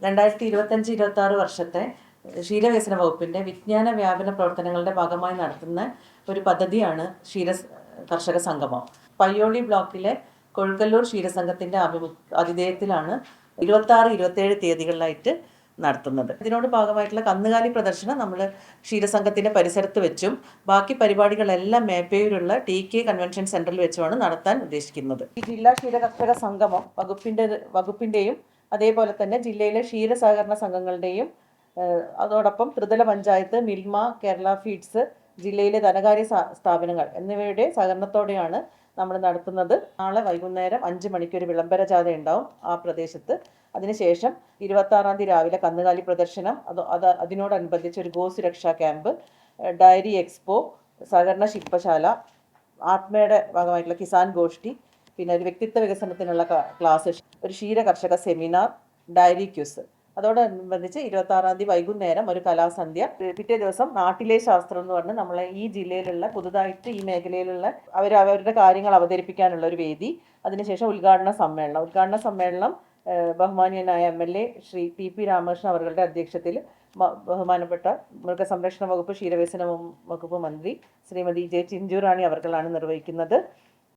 2025-26 വർഷത്തെ ക്ഷീരവികസന വകുപ്പിൻ്റെ വിജ്ഞാന വ്യാപന പ്രവർത്തനങ്ങളുടെ ഭാഗമായി നടത്തുന്ന ഒരു പദ്ധതിയാണ് കർഷക സംഗമം. പയ്യോളി ബ്ലോക്കിലെ കൊഴുക്കല്ലൂർ ക്ഷീരസംഘത്തിൻ്റെ ആതിഥേയത്തിലാണ് 26-27 തീയതികളിലായിട്ട് നടത്തുന്നത്. ഇതിനോട് ഭാഗമായിട്ടുള്ള കന്നുകാലി പ്രദർശനം നമ്മൾ ക്ഷീരസംഘത്തിൻ്റെ പരിസരത്ത് വെച്ചും ബാക്കി പരിപാടികളെല്ലാം മേപ്പയൂരുള്ള TK കൺവെൻഷൻ സെൻറ്ററിൽ വെച്ചുമാണ് നടത്താൻ ഉദ്ദേശിക്കുന്നത്. ഈ ജില്ലാ ക്ഷീരകർഷക സംഗമം വകുപ്പിൻ്റെയും അതേപോലെ തന്നെ ജില്ലയിലെ ക്ഷീര സഹകരണ സംഘങ്ങളുടെയും അതോടൊപ്പം ത്രിതല പഞ്ചായത്ത്, മിൽമ, കേരള ഫീഡ്സ്, ജില്ലയിലെ ധനകാര്യ സ്ഥാപനങ്ങൾ എന്നിവയുടെ സഹകരണത്തോടെയാണ് നമ്മൾ നടത്തുന്നത്. നാളെ വൈകുന്നേരം 5 മണിക്ക് ഒരു വിളംബര ജാഥ ഉണ്ടാവും ആ പ്രദേശത്ത്. അതിനുശേഷം 26-ാം തീയതി രാവിലെ കന്നുകാലി പ്രദർശനം, അതിനോടനുബന്ധിച്ച് ഒരു ഗോസുരക്ഷാ ക്യാമ്പ്, ഡയറി എക്സ്പോ, സഹകരണ ശില്പശാല, ആത്മയുടെ ഭാഗമായിട്ടുള്ള കിസാൻ ഗോഷ്ഠി, പിന്നെ ഒരു വ്യക്തിത്വ വികസനത്തിനുള്ള ക്ലാസ്, ഒരു ക്ഷീര കർഷക സെമിനാർ, ഡയറി ക്യൂസ്. അതോടനുബന്ധിച്ച് 26-ാം തീയതി വൈകുന്നേരം ഒരു കലാസന്ധ്യ. പിറ്റേ ദിവസം നാട്ടിലെ ശാസ്ത്രം എന്ന് പറഞ്ഞ് നമ്മളെ ഈ ജില്ലയിലുള്ള പുതുതായിട്ട് ഈ മേഖലയിലുള്ള അവരുടെ കാര്യങ്ങൾ അവതരിപ്പിക്കാനുള്ള ഒരു വേദി. അതിനുശേഷം ഉദ്ഘാടന സമ്മേളനം ബഹുമാനീയനായ MLA ശ്രീ TP രാമകൃഷ്ണൻ അവരുടെ അധ്യക്ഷതയിൽ ബഹുമാനപ്പെട്ട മൃഗസംരക്ഷണ വകുപ്പ്, ക്ഷീരവികസന വകുപ്പ് മന്ത്രി ശ്രീമതി J. ചിഞ്ചു റാണി അവർകളാണ് നിർവഹിക്കുന്നത്.